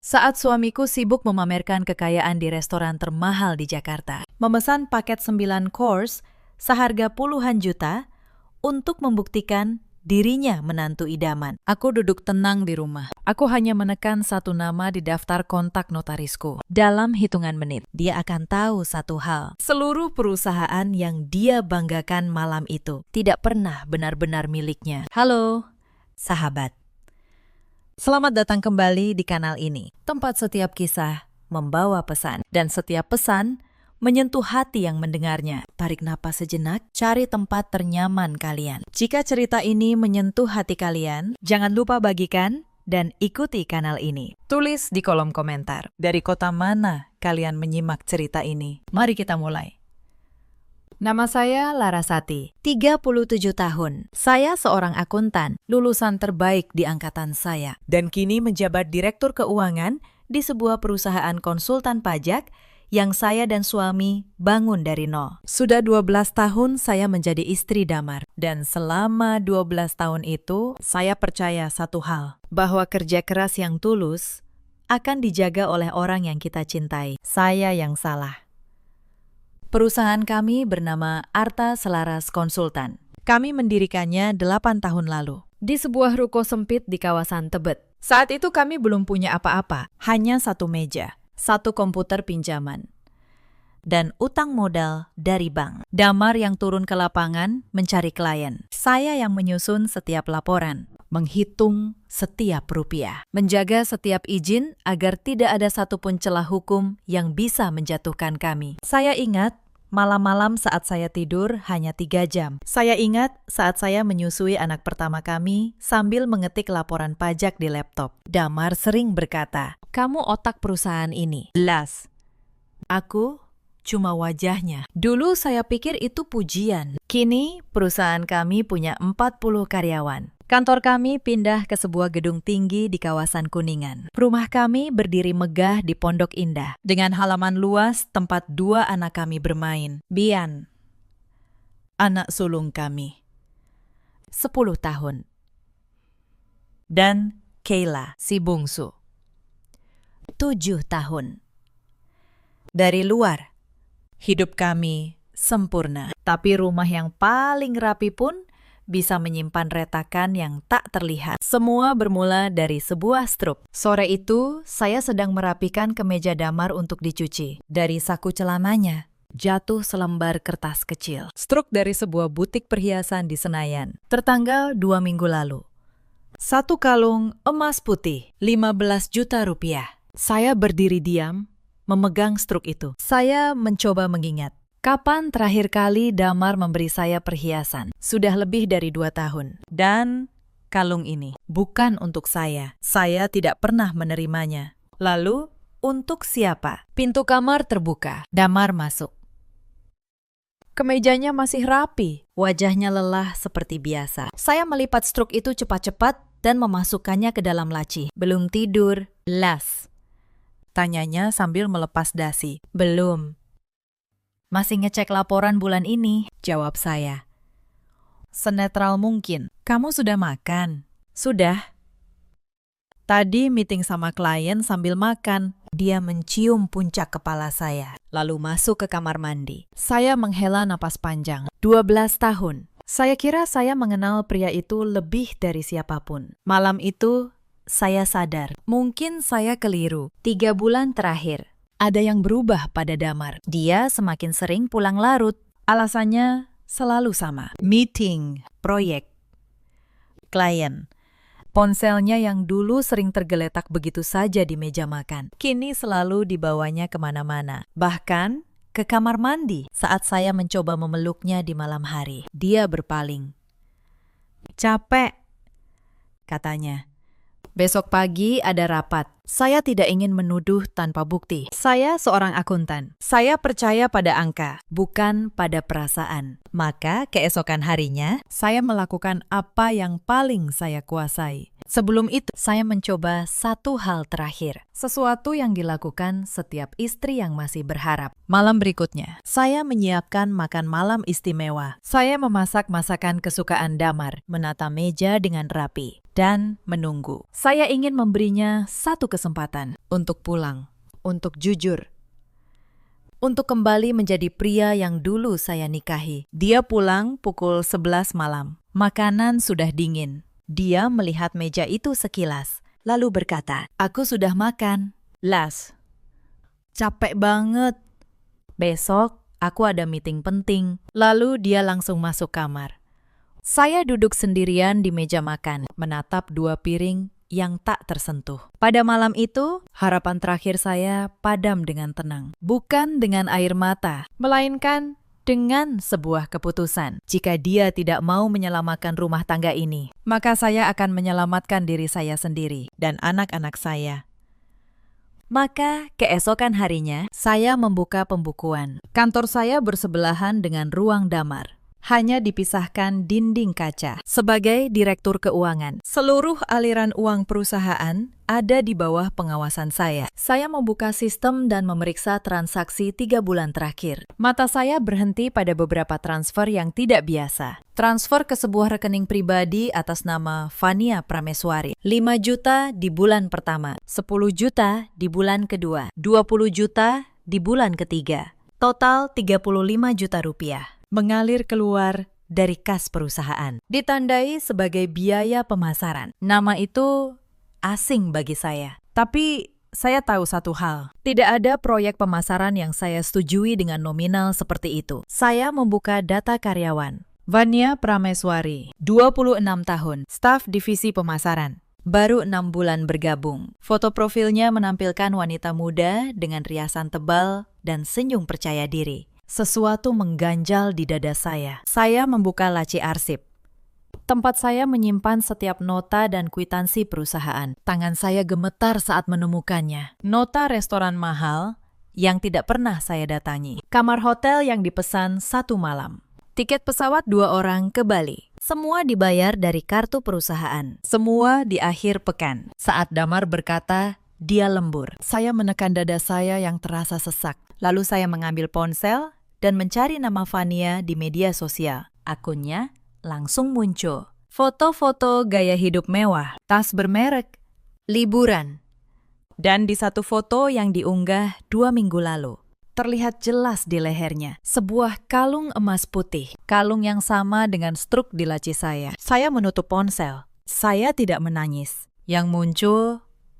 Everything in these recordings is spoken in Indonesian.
Saat suamiku sibuk memamerkan kekayaan di restoran termahal di Jakarta, memesan paket 9 course seharga puluhan juta untuk membuktikan dirinya menantu idaman. Aku duduk tenang di rumah. Aku hanya menekan satu nama di daftar kontak notarisku. Dalam hitungan menit, dia akan tahu satu hal. Seluruh perusahaan yang dia banggakan malam itu tidak pernah benar-benar miliknya. Halo, sahabat. Selamat datang kembali di kanal ini. Tempat setiap kisah membawa pesan. Dan setiap pesan menyentuh hati yang mendengarnya. Tarik napas sejenak, cari tempat ternyaman kalian. Jika cerita ini menyentuh hati kalian, jangan lupa bagikan dan ikuti kanal ini. Tulis di kolom komentar, dari kota mana kalian menyimak cerita ini. Mari kita mulai. Nama saya Larasati, 37 tahun. Saya seorang akuntan, lulusan terbaik di angkatan saya. Dan kini menjabat direktur keuangan di sebuah perusahaan konsultan pajak yang saya dan suami bangun dari nol. Sudah 12 tahun saya menjadi istri Damar. Dan selama 12 tahun itu, saya percaya satu hal, bahwa kerja keras yang tulus akan dijaga oleh orang yang kita cintai. Saya yang salah. Perusahaan kami bernama Arta Selaras Konsultan. Kami mendirikannya 8 tahun lalu, di sebuah ruko sempit di kawasan Tebet. Saat itu kami belum punya apa-apa, hanya satu meja, satu komputer pinjaman, dan utang modal dari bank. Damar yang turun ke lapangan mencari klien. Saya yang menyusun setiap laporan, menghitung setiap rupiah, menjaga setiap izin agar tidak ada satupun celah hukum yang bisa menjatuhkan kami. Saya ingat malam-malam saat saya tidur hanya 3 jam. Saya ingat saat saya menyusui anak pertama kami sambil mengetik laporan pajak di laptop. Damar sering berkata, "Kamu otak perusahaan ini." Jelas. Aku cuma wajahnya. Dulu saya pikir itu pujian. Kini perusahaan kami punya 40 karyawan. Kantor kami pindah ke sebuah gedung tinggi di kawasan Kuningan. Rumah kami berdiri megah di Pondok Indah, dengan halaman luas tempat 2 anak kami bermain. Bian, anak sulung kami, 10 tahun. Dan Kayla, si bungsu, 7 tahun. Dari luar, hidup kami sempurna. Tapi rumah yang paling rapi pun bisa menyimpan retakan yang tak terlihat. Semua bermula dari sebuah struk. Sore itu, saya sedang merapikan kemeja Damar untuk dicuci. Dari saku celananya, jatuh selembar kertas kecil. Struk dari sebuah butik perhiasan di Senayan. Tertanggal 2 minggu lalu. 1 kalung emas putih, 15 juta rupiah. Saya berdiri diam, memegang struk itu. Saya mencoba mengingat. Kapan terakhir kali Damar memberi saya perhiasan? Sudah lebih dari 2 tahun. Dan kalung ini bukan untuk saya. Saya tidak pernah menerimanya. Lalu, untuk siapa? Pintu kamar terbuka. Damar masuk. Kemejanya masih rapi. Wajahnya lelah seperti biasa. Saya melipat struk itu cepat-cepat dan memasukkannya ke dalam laci. Belum tidur, las. Tanyanya sambil melepas dasi. Belum. Masih ngecek laporan bulan ini, jawab saya. Senetral mungkin. Kamu sudah makan? Sudah. Tadi meeting sama klien sambil makan. Dia mencium puncak kepala saya, lalu masuk ke kamar mandi. Saya menghela napas panjang. 12 tahun. Saya kira saya mengenal pria itu lebih dari siapapun. Malam itu, saya sadar. Mungkin saya keliru. 3 bulan terakhir, ada yang berubah pada Damar. Dia semakin sering pulang larut. Alasannya selalu sama. Meeting, proyek, klien. Ponselnya yang dulu sering tergeletak begitu saja di meja makan, kini selalu dibawanya kemana-mana. Bahkan ke kamar mandi saat saya mencoba memeluknya di malam hari. Dia berpaling. Capek, katanya. Besok pagi ada rapat. Saya tidak ingin menuduh tanpa bukti. Saya seorang akuntan. Saya percaya pada angka, bukan pada perasaan. Maka keesokan harinya, saya melakukan apa yang paling saya kuasai. Sebelum itu, saya mencoba satu hal terakhir. Sesuatu yang dilakukan setiap istri yang masih berharap. Malam berikutnya, saya menyiapkan makan malam istimewa. Saya memasak masakan kesukaan Damar, menata meja dengan rapi, dan menunggu. Saya ingin memberinya satu kesempatan untuk pulang, untuk jujur, untuk kembali menjadi pria yang dulu saya nikahi. Dia pulang pukul 11 malam. Makanan sudah dingin. Dia melihat meja itu sekilas, lalu berkata, "Aku sudah makan." Las, capek banget. Besok aku ada meeting penting. Lalu dia langsung masuk kamar. Saya duduk sendirian di meja makan, menatap 2 piring yang tak tersentuh. Pada malam itu, harapan terakhir saya padam dengan tenang. Bukan dengan air mata, melainkan dengan sebuah keputusan. Jika dia tidak mau menyelamatkan rumah tangga ini, maka saya akan menyelamatkan diri saya sendiri dan anak-anak saya. Maka keesokan harinya, saya membuka pembukuan. Kantor saya bersebelahan dengan ruang Damar. Hanya dipisahkan dinding kaca. Sebagai direktur keuangan, seluruh aliran uang perusahaan ada di bawah pengawasan saya. Saya membuka sistem dan memeriksa transaksi 3 bulan terakhir. Mata saya berhenti pada beberapa transfer yang tidak biasa. Transfer ke sebuah rekening pribadi atas nama Vania Prameswari. 5 juta di bulan pertama, 10 juta di bulan kedua, 20 juta di bulan ketiga. Total 35 juta rupiah. Mengalir keluar dari kas perusahaan. Ditandai sebagai biaya pemasaran. Nama itu asing bagi saya. Tapi saya tahu satu hal. Tidak ada proyek pemasaran yang saya setujui dengan nominal seperti itu. Saya membuka data karyawan. Vania Prameswari, 26 tahun, staf divisi pemasaran. Baru 6 bulan bergabung. Foto profilnya menampilkan wanita muda dengan riasan tebal dan senyum percaya diri. Sesuatu mengganjal di dada saya. Saya membuka laci arsip. Tempat saya menyimpan setiap nota dan kwitansi perusahaan. Tangan saya gemetar saat menemukannya. Nota restoran mahal yang tidak pernah saya datangi. Kamar hotel yang dipesan 1 malam. Tiket pesawat 2 orang ke Bali. Semua dibayar dari kartu perusahaan. Semua di akhir pekan. Saat Damar berkata, dia lembur. Saya menekan dada saya yang terasa sesak. Lalu saya mengambil ponsel dan mencari nama Vania di media sosial. Akunnya langsung muncul. Foto-foto gaya hidup mewah, tas bermerek, liburan. Dan di satu foto yang diunggah 2 minggu lalu, terlihat jelas di lehernya sebuah kalung emas putih. Kalung yang sama dengan struk di laci saya. Saya menutup ponsel. Saya tidak menangis. Yang muncul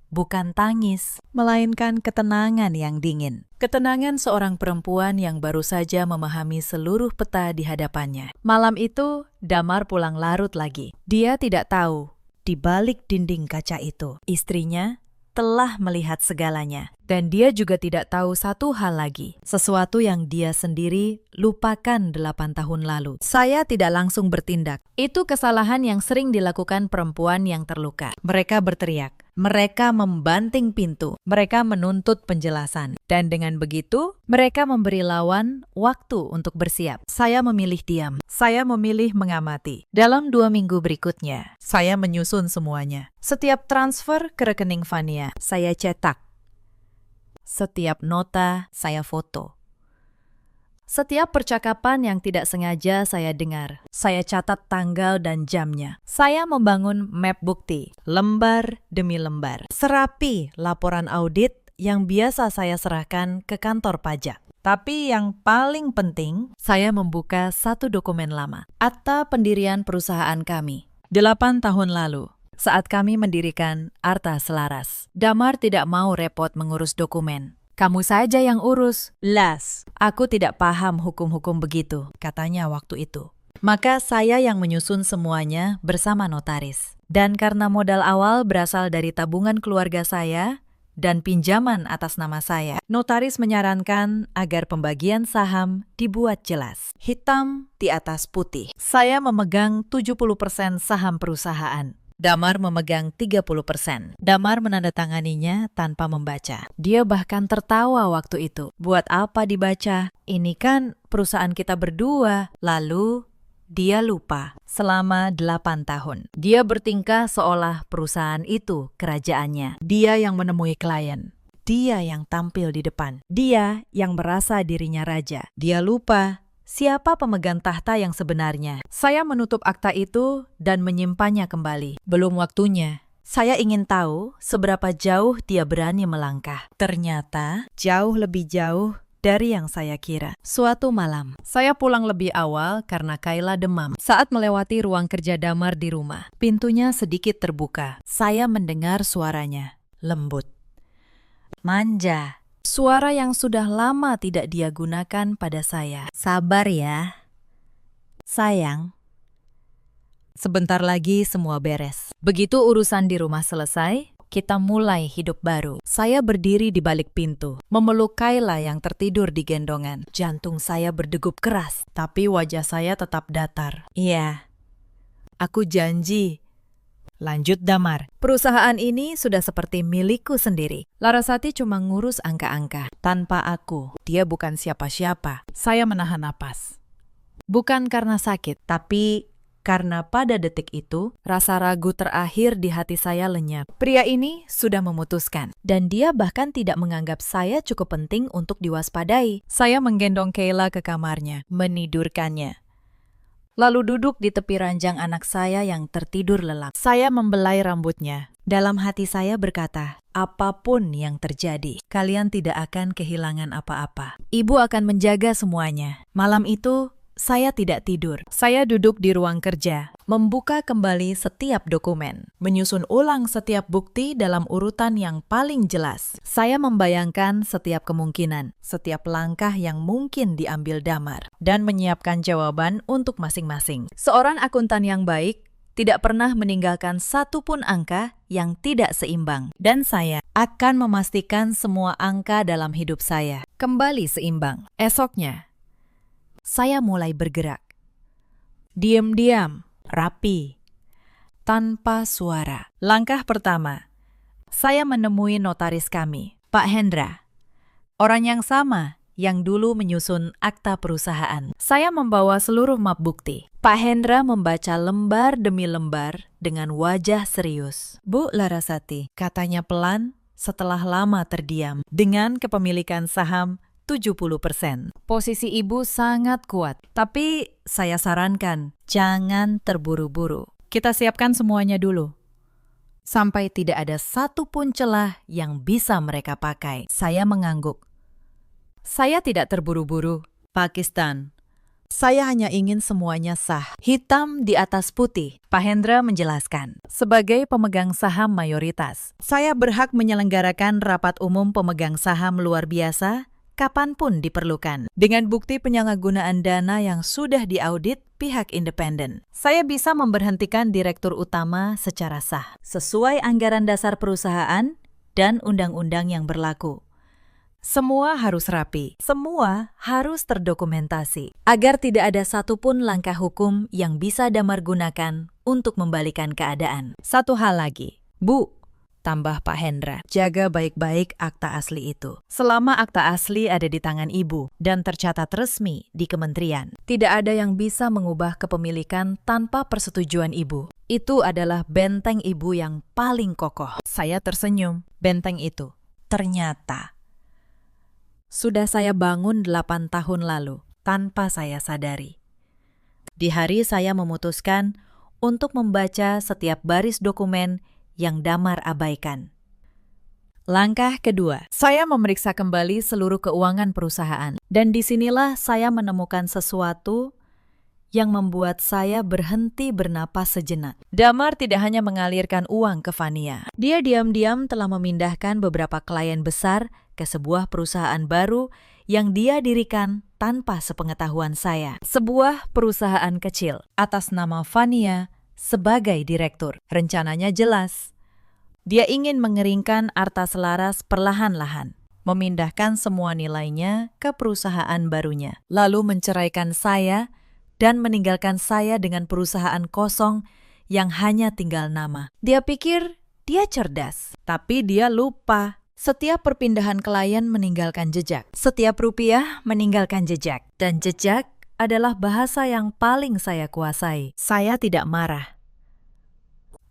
bukan tangis, melainkan ketenangan yang dingin. Ketenangan seorang perempuan yang baru saja memahami seluruh peta di hadapannya. Malam itu, Damar pulang larut lagi. Dia tidak tahu, di balik dinding kaca itu, istrinya telah melihat segalanya. Dan dia juga tidak tahu satu hal lagi, sesuatu yang dia sendiri lupakan 8 tahun lalu. Saya tidak langsung bertindak. Itu kesalahan yang sering dilakukan perempuan yang terluka. Mereka berteriak. Mereka membanting pintu, mereka menuntut penjelasan. Dan dengan begitu, mereka memberi lawan waktu untuk bersiap. Saya memilih diam, saya memilih mengamati. Dalam 2 minggu berikutnya, saya menyusun semuanya. Setiap transfer ke rekening Vania, saya cetak. Setiap nota, saya foto. Setiap percakapan yang tidak sengaja saya dengar, saya catat tanggal dan jamnya. Saya membangun map bukti, lembar demi lembar. Serapi laporan audit yang biasa saya serahkan ke kantor pajak. Tapi yang paling penting, saya membuka satu dokumen lama. Akta pendirian perusahaan kami, 8 tahun lalu. Saat kami mendirikan Arta Selaras. Damar tidak mau repot mengurus dokumen. Kamu saja yang urus. Las, aku tidak paham hukum-hukum begitu, katanya waktu itu. Maka saya yang menyusun semuanya bersama notaris. Dan karena modal awal berasal dari tabungan keluarga saya dan pinjaman atas nama saya, notaris menyarankan agar pembagian saham dibuat jelas. Hitam di atas putih. Saya memegang 70% saham perusahaan. Damar memegang 30%. Damar menandatanganinya tanpa membaca. Dia bahkan tertawa waktu itu. Buat apa dibaca? Ini kan perusahaan kita berdua. Lalu dia lupa selama 8 tahun. Dia bertingkah seolah perusahaan itu kerajaannya. Dia yang menemui klien. Dia yang tampil di depan. Dia yang merasa dirinya raja. Dia lupa siapa pemegang tahta yang sebenarnya. Saya menutup akta itu dan menyimpannya kembali. Belum waktunya. Saya ingin tahu seberapa jauh dia berani melangkah. Ternyata jauh lebih jauh dari yang saya kira. Suatu malam, saya pulang lebih awal karena Kayla demam. Saat melewati ruang kerja Damar di rumah, pintunya sedikit terbuka. Saya mendengar suaranya, lembut, manja. Suara yang sudah lama tidak dia gunakan pada saya. Sabar ya, sayang. Sebentar lagi semua beres. Begitu urusan di rumah selesai, kita mulai hidup baru. Saya berdiri di balik pintu, memeluk Kayla yang tertidur di gendongan. Jantung saya berdegup keras, tapi wajah saya tetap datar. Iya, aku janji. Lanjut Damar. Perusahaan ini sudah seperti milikku sendiri. Larasati cuma ngurus angka-angka. Tanpa aku, dia bukan siapa-siapa. Saya menahan napas. Bukan karena sakit, tapi karena pada detik itu, rasa ragu terakhir di hati saya lenyap. Pria ini sudah memutuskan, dan dia bahkan tidak menganggap saya cukup penting untuk diwaspadai. Saya menggendong Kayla ke kamarnya, menidurkannya. Lalu duduk di tepi ranjang anak saya yang tertidur lelap. Saya membelai rambutnya. Dalam hati saya berkata, apapun yang terjadi, kalian tidak akan kehilangan apa-apa. Ibu akan menjaga semuanya. Malam itu, saya tidak tidur. Saya duduk di ruang kerja, membuka kembali setiap dokumen, menyusun ulang setiap bukti dalam urutan yang paling jelas. Saya membayangkan setiap kemungkinan, setiap langkah yang mungkin diambil Damar, dan menyiapkan jawaban untuk masing-masing. Seorang akuntan yang baik tidak pernah meninggalkan satu pun angka yang tidak seimbang. Dan saya akan memastikan semua angka dalam hidup saya kembali seimbang. Esoknya, saya mulai bergerak. Diam-diam, rapi, tanpa suara. Langkah pertama, saya menemui notaris kami, Pak Hendra. Orang yang sama yang dulu menyusun akta perusahaan. Saya membawa seluruh map bukti. Pak Hendra membaca lembar demi lembar dengan wajah serius. Bu Larasati, katanya pelan setelah lama terdiam, dengan kepemilikan saham 70%. Posisi ibu sangat kuat, tapi saya sarankan, jangan terburu-buru. Kita siapkan semuanya dulu. Sampai tidak ada satu pun celah yang bisa mereka pakai. Saya mengangguk. Saya tidak terburu-buru, Pakistan. Saya hanya ingin semuanya sah. Hitam di atas putih, Pak Hendra menjelaskan. Sebagai pemegang saham mayoritas, saya berhak menyelenggarakan rapat umum pemegang saham luar biasa kapanpun diperlukan. Dengan bukti penyalahgunaan dana yang sudah diaudit pihak independen, saya bisa memberhentikan direktur utama secara sah, sesuai anggaran dasar perusahaan dan undang-undang yang berlaku. Semua harus rapi, semua harus terdokumentasi, agar tidak ada satupun langkah hukum yang bisa Damar gunakan untuk membalikan keadaan. Satu hal lagi, Bu, tambah Pak Hendra, jaga baik-baik akta asli itu. Selama akta asli ada di tangan Ibu dan tercatat resmi di kementerian, tidak ada yang bisa mengubah kepemilikan tanpa persetujuan Ibu. Itu adalah benteng Ibu yang paling kokoh. Saya tersenyum. Benteng itu ternyata sudah saya bangun 8 tahun lalu tanpa saya sadari. Di hari saya memutuskan untuk membaca setiap baris dokumen yang Damar abaikan. Langkah kedua, saya memeriksa kembali seluruh keuangan perusahaan. Dan disinilah saya menemukan sesuatu yang membuat saya berhenti bernapas sejenak. Damar tidak hanya mengalirkan uang ke Fania. Dia diam-diam telah memindahkan beberapa klien besar ke sebuah perusahaan baru yang dia dirikan tanpa sepengetahuan saya. Sebuah perusahaan kecil atas nama Fania sebagai direktur. Rencananya jelas. Dia ingin mengeringkan Arta Selaras perlahan-lahan, memindahkan semua nilainya ke perusahaan barunya, lalu menceraikan saya dan meninggalkan saya dengan perusahaan kosong yang hanya tinggal nama. Dia pikir dia cerdas, tapi dia lupa. Setiap perpindahan klien meninggalkan jejak. Setiap rupiah meninggalkan jejak. Dan jejak adalah bahasa yang paling saya kuasai. Saya tidak marah.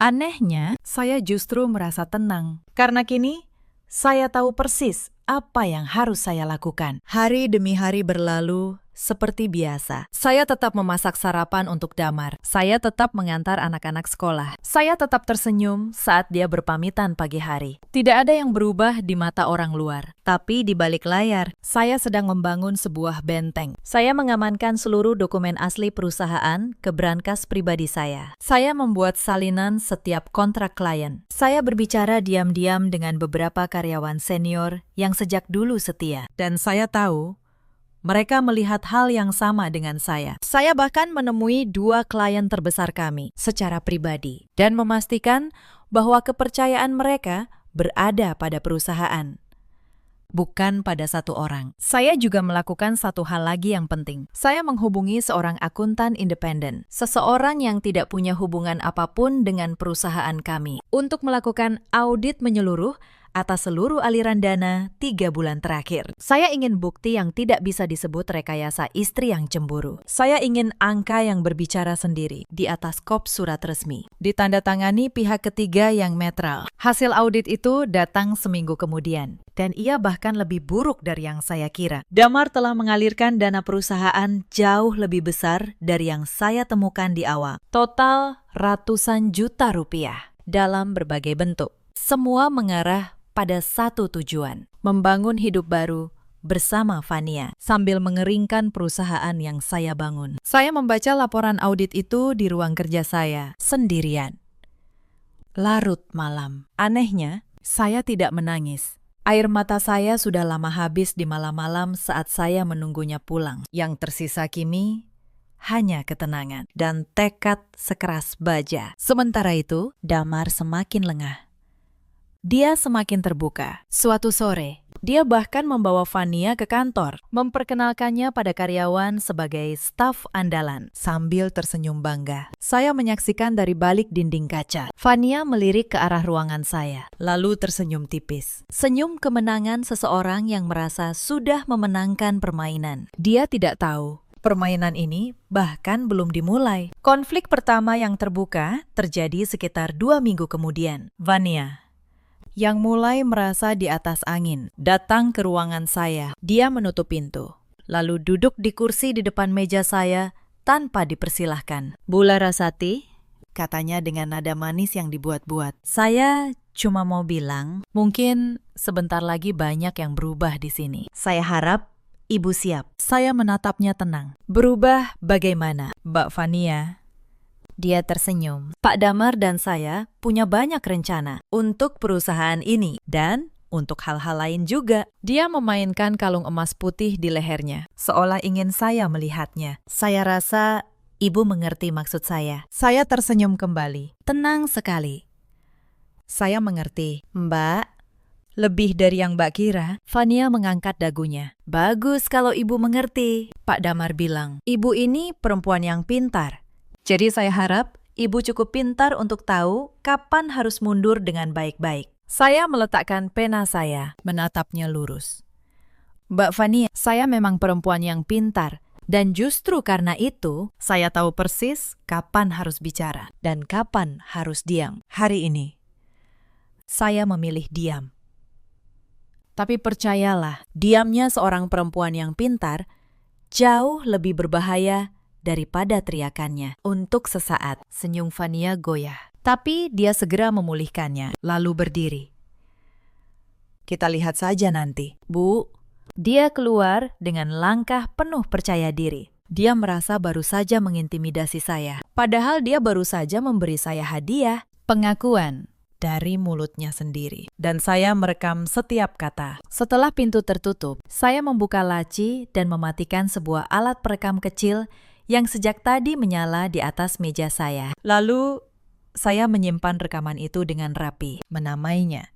Anehnya, saya justru merasa tenang. Karena kini, saya tahu persis apa yang harus saya lakukan. Hari demi hari berlalu, seperti biasa. Saya tetap memasak sarapan untuk Damar. Saya tetap mengantar anak-anak sekolah. Saya tetap tersenyum saat dia berpamitan pagi hari. Tidak ada yang berubah di mata orang luar. Tapi di balik layar, saya sedang membangun sebuah benteng. Saya mengamankan seluruh dokumen asli perusahaan ke brankas pribadi saya. Saya membuat salinan setiap kontrak klien. Saya berbicara diam-diam dengan beberapa karyawan senior yang sejak dulu setia. Dan saya tahu mereka melihat hal yang sama dengan saya. Saya bahkan menemui 2 klien terbesar kami secara pribadi dan memastikan bahwa kepercayaan mereka berada pada perusahaan, bukan pada satu orang. Saya juga melakukan satu hal lagi yang penting. Saya menghubungi seorang akuntan independen, seseorang yang tidak punya hubungan apapun dengan perusahaan kami, untuk melakukan audit menyeluruh atas seluruh aliran dana 3 bulan terakhir. Saya ingin bukti yang tidak bisa disebut rekayasa istri yang cemburu. Saya ingin angka yang berbicara sendiri di atas kop surat resmi, ditandatangani pihak ketiga yang netral. Hasil audit itu datang seminggu kemudian, dan ia bahkan lebih buruk dari yang saya kira. Damar telah mengalirkan dana perusahaan jauh lebih besar dari yang saya temukan di awal. Total ratusan juta rupiah dalam berbagai bentuk. Semua mengarah pada satu tujuan, membangun hidup baru bersama Fania, sambil mengeringkan perusahaan yang saya bangun. Saya membaca laporan audit itu di ruang kerja saya, sendirian. Larut malam. Anehnya, saya tidak menangis. Air mata saya sudah lama habis di malam-malam saat saya menunggunya pulang. Yang tersisa kini hanya ketenangan dan tekad sekeras baja. Sementara itu, Damar semakin lengah. Dia semakin terbuka. Suatu sore, dia bahkan membawa Fania ke kantor, memperkenalkannya pada karyawan sebagai staf andalan, sambil tersenyum bangga. Saya menyaksikan dari balik dinding kaca. Fania melirik ke arah ruangan saya, lalu tersenyum tipis. Senyum kemenangan seseorang yang merasa sudah memenangkan permainan. Dia tidak tahu permainan ini bahkan belum dimulai. Konflik pertama yang terbuka terjadi sekitar 2 minggu kemudian. Fania, yang mulai merasa di atas angin, datang ke ruangan saya. Dia menutup pintu, lalu duduk di kursi di depan meja saya tanpa dipersilahkan. "Bu Larasati," katanya dengan nada manis yang dibuat-buat. "Saya cuma mau bilang, mungkin sebentar lagi banyak yang berubah di sini. Saya harap Ibu siap." Saya menatapnya tenang. "Berubah bagaimana, Mbak Fania?" Dia tersenyum. "Pak Damar dan saya punya banyak rencana untuk perusahaan ini dan untuk hal-hal lain juga." Dia memainkan kalung emas putih di lehernya, seolah ingin saya melihatnya. "Saya rasa Ibu mengerti maksud saya." Saya tersenyum kembali. "Tenang sekali. Saya mengerti, Mbak. Lebih dari yang Mbak kira." Fania mengangkat dagunya. "Bagus kalau Ibu mengerti." Pak Damar bilang, "Ibu ini perempuan yang pintar. Jadi saya harap Ibu cukup pintar untuk tahu kapan harus mundur dengan baik-baik." Saya meletakkan pena saya, menatapnya lurus. "Mbak Fania, saya memang perempuan yang pintar. Dan justru karena itu, saya tahu persis kapan harus bicara dan kapan harus diam. Hari ini, saya memilih diam. Tapi percayalah, diamnya seorang perempuan yang pintar jauh lebih berbahaya daripada teriakannya." Untuk sesaat, senyum Fania goyah. Tapi dia segera memulihkannya, lalu berdiri. "Kita lihat saja nanti, Bu." Dia keluar dengan langkah penuh percaya diri. Dia merasa baru saja mengintimidasi saya, padahal dia baru saja memberi saya hadiah, pengakuan dari mulutnya sendiri. Dan saya merekam setiap kata. Setelah pintu tertutup, saya membuka laci dan mematikan sebuah alat perekam kecil yang sejak tadi menyala di atas meja saya. Lalu, saya menyimpan rekaman itu dengan rapi, menamainya,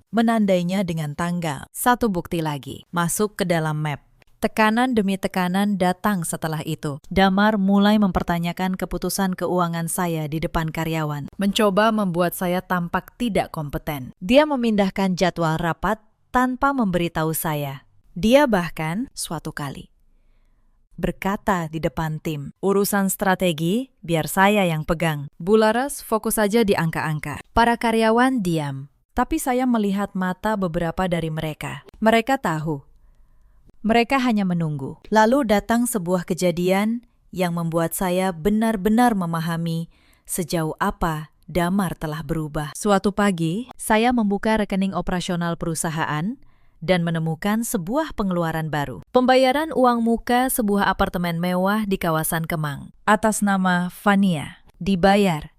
menandainya dengan tanggal. Satu bukti lagi, masuk ke dalam map. Tekanan demi tekanan datang setelah itu. Damar mulai mempertanyakan keputusan keuangan saya di depan karyawan, mencoba membuat saya tampak tidak kompeten. Dia memindahkan jadwal rapat tanpa memberitahu saya. Dia bahkan suatu kali berkata di depan tim, "Urusan strategi biar saya yang pegang. Bu Laras fokus saja di angka-angka." Para karyawan diam, tapi saya melihat mata beberapa dari mereka. Mereka tahu Mereka hanya menunggu. Lalu datang sebuah kejadian yang membuat saya benar-benar memahami sejauh apa Damar telah berubah. Suatu pagi, saya membuka rekening operasional perusahaan dan menemukan sebuah pengeluaran baru. Pembayaran uang muka sebuah apartemen mewah di kawasan Kemang atas nama Fania dibayar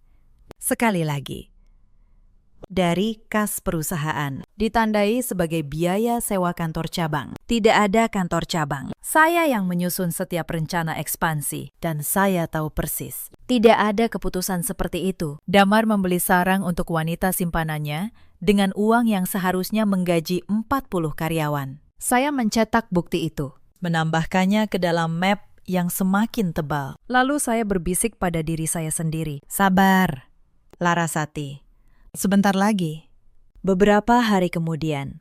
sekali lagi dari kas perusahaan, ditandai sebagai biaya sewa kantor cabang. Tidak ada kantor cabang. Saya yang menyusun setiap rencana ekspansi, dan saya tahu persis. Tidak ada keputusan seperti itu. Damar membeli sarang untuk wanita simpanannya dengan uang yang seharusnya menggaji 40 karyawan. Saya mencetak bukti itu, menambahkannya ke dalam map yang semakin tebal. Lalu saya berbisik pada diri saya sendiri. Sabar, Larasati. Sebentar lagi. Beberapa hari kemudian,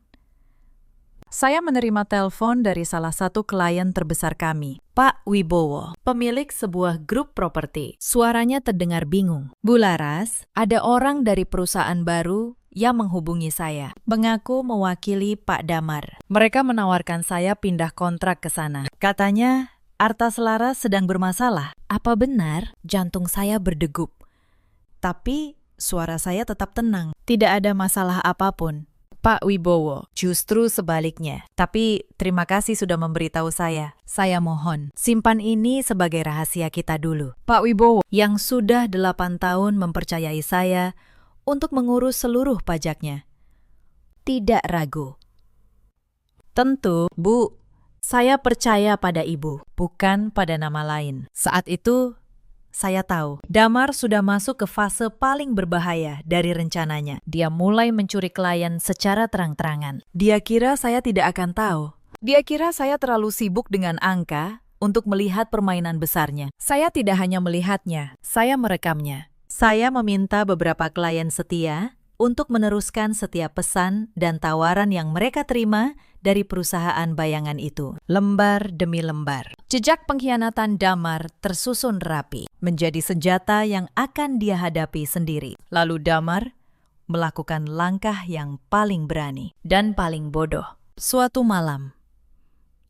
saya menerima telepon dari salah satu klien terbesar kami, Pak Wibowo, pemilik sebuah grup properti. Suaranya terdengar bingung. Bu Laras, ada orang dari perusahaan baru yang menghubungi saya, mengaku mewakili Pak Damar. Mereka menawarkan saya pindah kontrak ke sana. Katanya, Artas Laras sedang bermasalah. Apa benar? Jantung saya berdegup. Tapi suara saya tetap tenang. Tidak ada masalah apapun, Pak Wibowo. Justru sebaliknya. Tapi terima kasih sudah memberitahu saya. Saya mohon, simpan ini sebagai rahasia kita dulu. Pak Wibowo, yang sudah 8 tahun mempercayai saya untuk mengurus seluruh pajaknya, tidak ragu. Tentu, Bu, saya percaya pada Ibu, bukan pada nama lain. Saat itu, saya tahu, Damar sudah masuk ke fase paling berbahaya dari rencananya. Dia mulai mencuri klien secara terang-terangan. Dia kira saya tidak akan tahu. Dia kira saya terlalu sibuk dengan angka untuk melihat permainan besarnya. Saya tidak hanya melihatnya, saya merekamnya. Saya meminta beberapa klien setia untuk meneruskan setiap pesan dan tawaran yang mereka terima dari perusahaan bayangan itu, lembar demi lembar. Jejak pengkhianatan Damar tersusun rapi, menjadi senjata yang akan dia hadapi sendiri. Lalu Damar melakukan langkah yang paling berani dan paling bodoh. Suatu malam,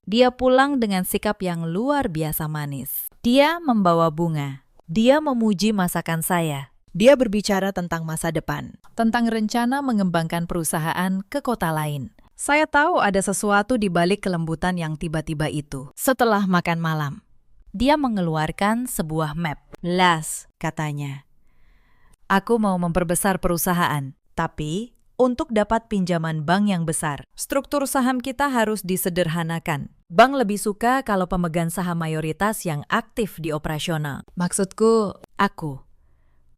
dia pulang dengan sikap yang luar biasa manis. Dia membawa bunga. Dia memuji masakan saya. Dia berbicara tentang masa depan, tentang rencana mengembangkan perusahaan ke kota lain. Saya tahu ada sesuatu di balik kelembutan yang tiba-tiba itu. Setelah makan malam, dia mengeluarkan sebuah map. Las, katanya. Aku mau memperbesar perusahaan, tapi untuk dapat pinjaman bank yang besar, struktur saham kita harus disederhanakan. Bank lebih suka kalau pemegang saham mayoritas yang aktif di operasional. Maksudku, aku.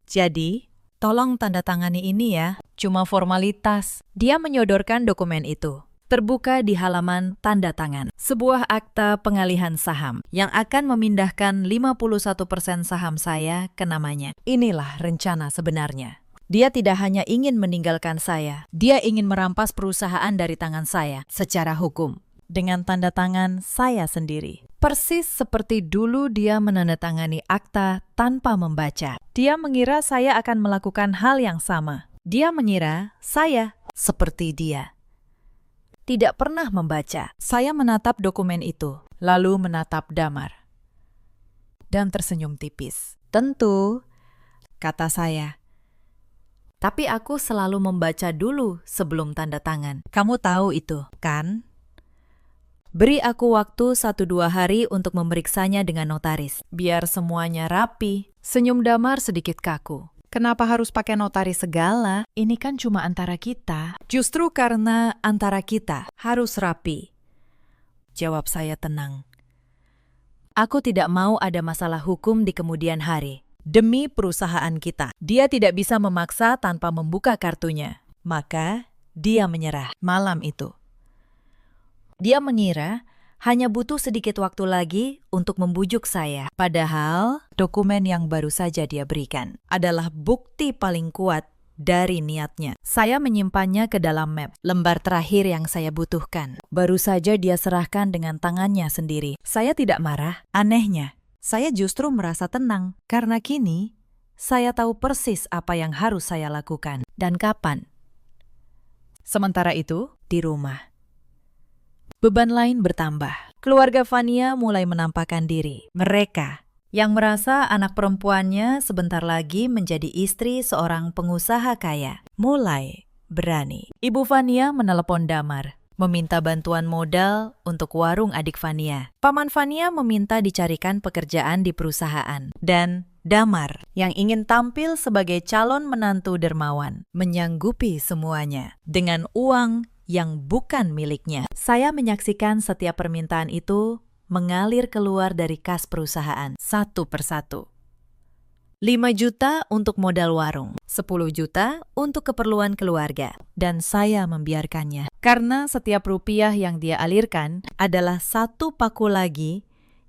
Jadi, tolong tanda tangani ini ya, cuma formalitas. Dia menyodorkan dokumen itu. Terbuka di halaman tanda tangan. Sebuah akta pengalihan saham yang akan memindahkan 51% saham saya ke namanya. Inilah rencana sebenarnya. Dia tidak hanya ingin meninggalkan saya, dia ingin merampas perusahaan dari tangan saya secara hukum. Dengan tanda tangan saya sendiri. Persis seperti dulu dia menandatangani akta tanpa membaca. Dia mengira saya akan melakukan hal yang sama. Dia mengira saya seperti dia. Tidak pernah membaca. Saya menatap dokumen itu, lalu menatap Damar. Dan tersenyum tipis. Tentu, kata saya. Tapi aku selalu membaca dulu sebelum tanda tangan. Kamu tahu itu, kan? Beri aku waktu 1-2 hari untuk memeriksanya dengan notaris. Biar semuanya rapi. Senyum Damar sedikit kaku. Kenapa harus pakai notaris segala? Ini kan cuma antara kita. Justru karena antara kita harus rapi. Jawab saya tenang. Aku tidak mau ada masalah hukum di kemudian hari. Demi perusahaan kita. Dia tidak bisa memaksa tanpa membuka kartunya. Maka dia menyerah malam itu. Dia mengira hanya butuh sedikit waktu lagi untuk membujuk saya. Padahal dokumen yang baru saja dia berikan adalah bukti paling kuat dari niatnya. Saya menyimpannya ke dalam map, lembar terakhir yang saya butuhkan. Baru saja dia serahkan dengan tangannya sendiri. Saya tidak marah. Anehnya, saya justru merasa tenang karena kini saya tahu persis apa yang harus saya lakukan dan kapan. Sementara itu, di rumah, beban lain bertambah. Keluarga Vania mulai menampakkan diri. Mereka yang merasa anak perempuannya sebentar lagi menjadi istri seorang pengusaha kaya, mulai berani. Ibu Vania menelepon Damar, meminta bantuan modal untuk warung adik Vania. Paman Vania meminta dicarikan pekerjaan di perusahaan. Dan Damar, yang ingin tampil sebagai calon menantu dermawan, menyanggupi semuanya dengan uang yang bukan miliknya. Saya menyaksikan setiap permintaan itu mengalir keluar dari kas perusahaan satu persatu. 5 juta untuk modal warung, 10 juta untuk keperluan keluarga, dan saya membiarkannya. Karena setiap rupiah yang dia alirkan adalah satu paku lagi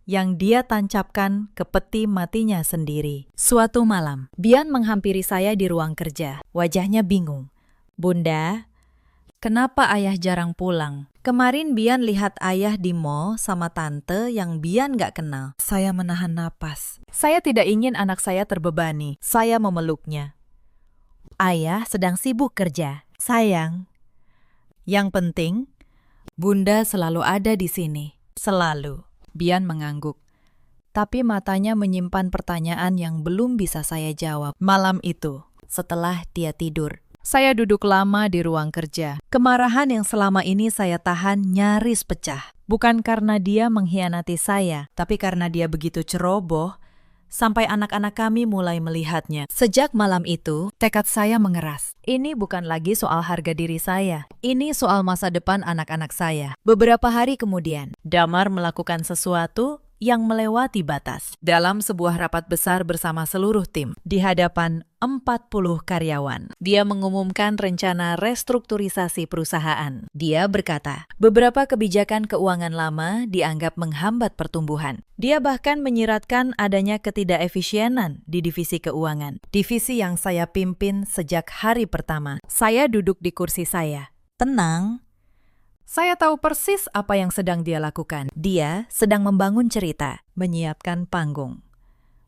yang dia tancapkan ke peti matinya sendiri. Suatu malam, Bian menghampiri saya di ruang kerja. Wajahnya bingung. "Bunda, kenapa ayah jarang pulang? Kemarin Bian lihat ayah di mall sama tante yang Bian gak kenal." Saya menahan napas. Saya tidak ingin anak saya terbebani. Saya memeluknya. "Ayah sedang sibuk kerja. Sayang. Yang penting, Bunda selalu ada di sini. Selalu." Bian mengangguk. Tapi matanya menyimpan pertanyaan yang belum bisa saya jawab. Malam itu, setelah dia tidur, saya duduk lama di ruang kerja. Kemarahan yang selama ini saya tahan nyaris pecah. Bukan karena dia mengkhianati saya, tapi karena dia begitu ceroboh, sampai anak-anak kami mulai melihatnya. Sejak malam itu, tekad saya mengeras. Ini bukan lagi soal harga diri saya. Ini soal masa depan anak-anak saya. Beberapa hari kemudian, Damar melakukan sesuatu yang melewati batas. Dalam sebuah rapat besar bersama seluruh tim, di hadapan 40 karyawan, dia mengumumkan rencana restrukturisasi perusahaan. Dia berkata, beberapa kebijakan keuangan lama dianggap menghambat pertumbuhan. Dia bahkan menyiratkan adanya ketidakefisienan di divisi keuangan, divisi yang saya pimpin sejak hari pertama. Saya duduk di kursi saya. Tenang. Saya tahu persis apa yang sedang dia lakukan. Dia sedang membangun cerita, menyiapkan panggung.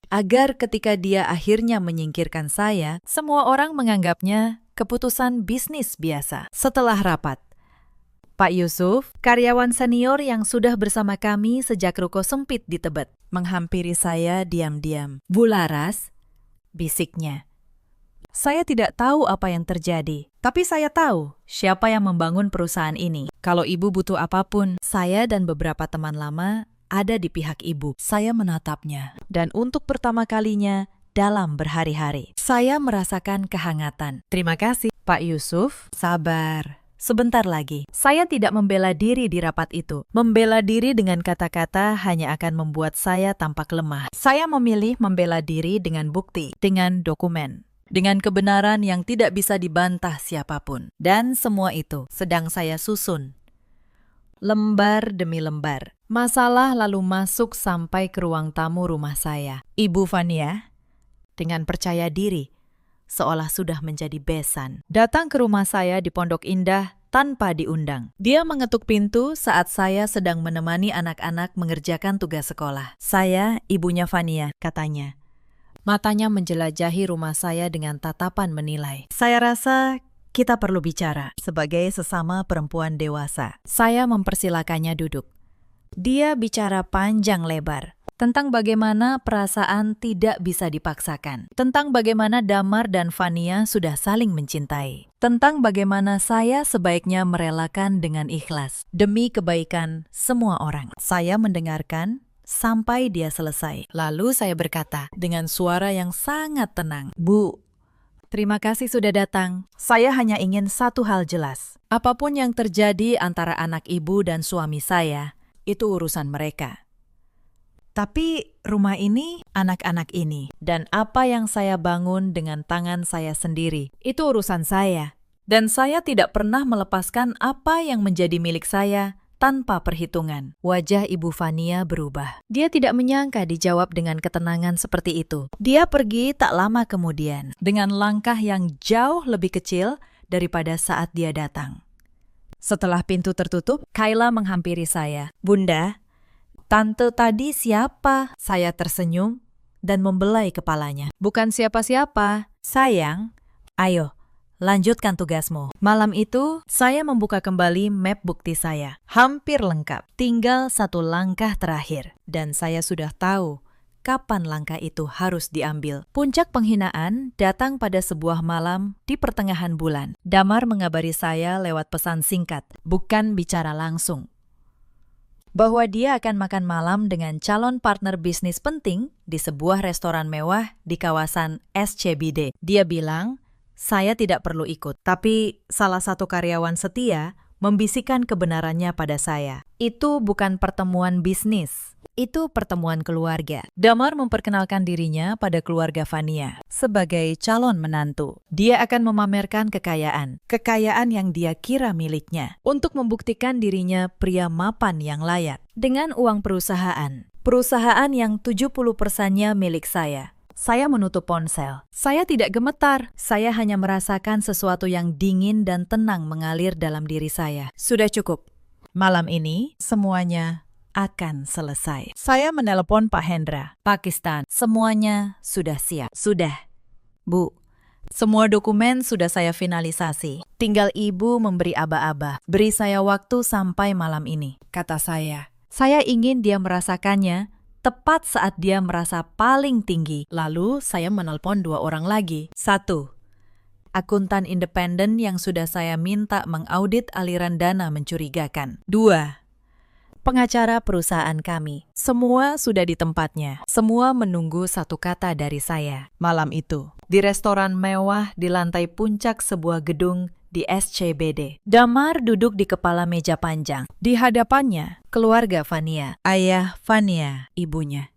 Agar ketika dia akhirnya menyingkirkan saya, semua orang menganggapnya keputusan bisnis biasa. Setelah rapat, Pak Yusuf, karyawan senior yang sudah bersama kami sejak ruko sempit di Tebet, menghampiri saya diam-diam. "Bu Laras," bisiknya. "Saya tidak tahu apa yang terjadi, tapi saya tahu siapa yang membangun perusahaan ini. Kalau ibu butuh apapun, saya dan beberapa teman lama ada di pihak ibu." Saya menatapnya, dan untuk pertama kalinya dalam berhari-hari, saya merasakan kehangatan. "Terima kasih, Pak Yusuf." "Sabar. Sebentar lagi." Saya tidak membela diri di rapat itu. Membela diri dengan kata-kata hanya akan membuat saya tampak lemah. Saya memilih membela diri dengan bukti, dengan dokumen, dengan kebenaran yang tidak bisa dibantah siapapun. Dan semua itu sedang saya susun, lembar demi lembar. Masalah lalu masuk sampai ke ruang tamu rumah saya. Ibu Vania, dengan percaya diri, seolah sudah menjadi besan, datang ke rumah saya di Pondok Indah tanpa diundang. Dia mengetuk pintu saat saya sedang menemani anak-anak mengerjakan tugas sekolah. "Saya ibunya Vania," katanya. Matanya menjelajahi rumah saya dengan tatapan menilai. "Saya rasa kita perlu bicara sebagai sesama perempuan dewasa." Saya mempersilakannya duduk. Dia bicara panjang lebar tentang bagaimana perasaan tidak bisa dipaksakan, tentang bagaimana Damar dan Vania sudah saling mencintai, tentang bagaimana saya sebaiknya merelakan dengan ikhlas demi kebaikan semua orang. Saya mendengarkan sampai dia selesai. Lalu saya berkata dengan suara yang sangat tenang, "Bu, terima kasih sudah datang. Saya hanya ingin satu hal jelas. Apapun yang terjadi antara anak ibu dan suami saya, itu urusan mereka. Tapi rumah ini, anak-anak ini, dan apa yang saya bangun dengan tangan saya sendiri, itu urusan saya. Dan saya tidak pernah melepaskan apa yang menjadi milik saya tanpa perhitungan." Wajah Ibu Vania berubah. Dia tidak menyangka dijawab dengan ketenangan seperti itu. Dia pergi tak lama kemudian, dengan langkah yang jauh lebih kecil daripada saat dia datang. Setelah pintu tertutup, Kayla menghampiri saya. "Bunda, tante tadi siapa?" Saya tersenyum dan membelai kepalanya. "Bukan siapa-siapa. Sayang, ayo, lanjutkan tugasmu. Malam itu, saya membuka kembali map bukti saya. Hampir lengkap, tinggal satu langkah terakhir. Dan saya sudah tahu kapan langkah itu harus diambil. Puncak penghinaan datang pada sebuah malam di pertengahan bulan. Damar mengabari saya lewat pesan singkat, bukan bicara langsung, bahwa dia akan makan malam dengan calon partner bisnis penting di sebuah restoran mewah di kawasan SCBD. Dia bilang, saya tidak perlu ikut, tapi salah satu karyawan setia membisikkan kebenarannya pada saya. Itu bukan pertemuan bisnis, itu pertemuan keluarga. Damar memperkenalkan dirinya pada keluarga Fania sebagai calon menantu. Dia akan memamerkan kekayaan yang dia kira miliknya, untuk membuktikan dirinya pria mapan yang layak. Dengan uang perusahaan yang 70%-nya milik saya. Saya menutup ponsel. Saya tidak gemetar. Saya hanya merasakan sesuatu yang dingin dan tenang mengalir dalam diri saya. Sudah cukup. Malam ini, semuanya akan selesai. Saya menelepon Pak Hendra, Pakistan. Semuanya sudah siap. Sudah. Bu, semua dokumen sudah saya finalisasi. Tinggal Ibu memberi aba-aba. Beri saya waktu sampai malam ini, kata saya. Saya ingin dia merasakannya tepat saat dia merasa paling tinggi. Lalu saya menelpon 2 orang lagi. 1. Akuntan independen yang sudah saya minta mengaudit aliran dana mencurigakan. 2. Pengacara perusahaan kami. Semua sudah di tempatnya. Semua menunggu satu kata dari saya. Malam itu, di restoran mewah di lantai puncak sebuah gedung di SCBD. Damar duduk di kepala meja panjang. Di hadapannya, keluarga Fania, ayah Fania, ibunya,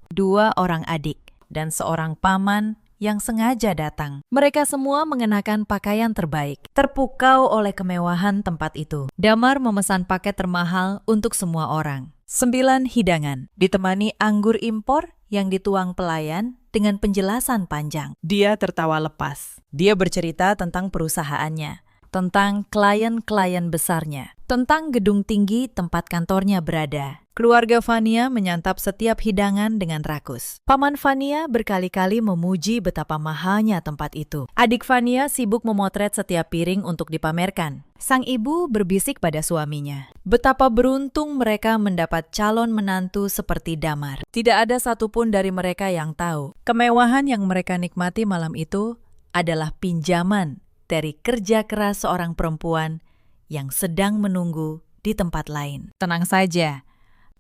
2 orang adik, dan seorang paman yang sengaja datang. Mereka semua mengenakan pakaian terbaik, terpukau oleh kemewahan tempat itu. Damar memesan paket termahal untuk semua orang. 9 hidangan, ditemani anggur impor yang dituang pelayan dengan penjelasan panjang. Dia tertawa lepas. Dia bercerita tentang perusahaannya, tentang klien-klien besarnya, tentang gedung tinggi tempat kantornya berada. Keluarga Fania menyantap setiap hidangan dengan rakus. Paman Fania berkali-kali memuji betapa mahalnya tempat itu. Adik Fania sibuk memotret setiap piring untuk dipamerkan. Sang ibu berbisik pada suaminya, betapa beruntung mereka mendapat calon menantu seperti Damar. Tidak ada satupun dari mereka yang tahu, kemewahan yang mereka nikmati malam itu adalah pinjaman dari kerja keras seorang perempuan yang sedang menunggu di tempat lain. Tenang saja,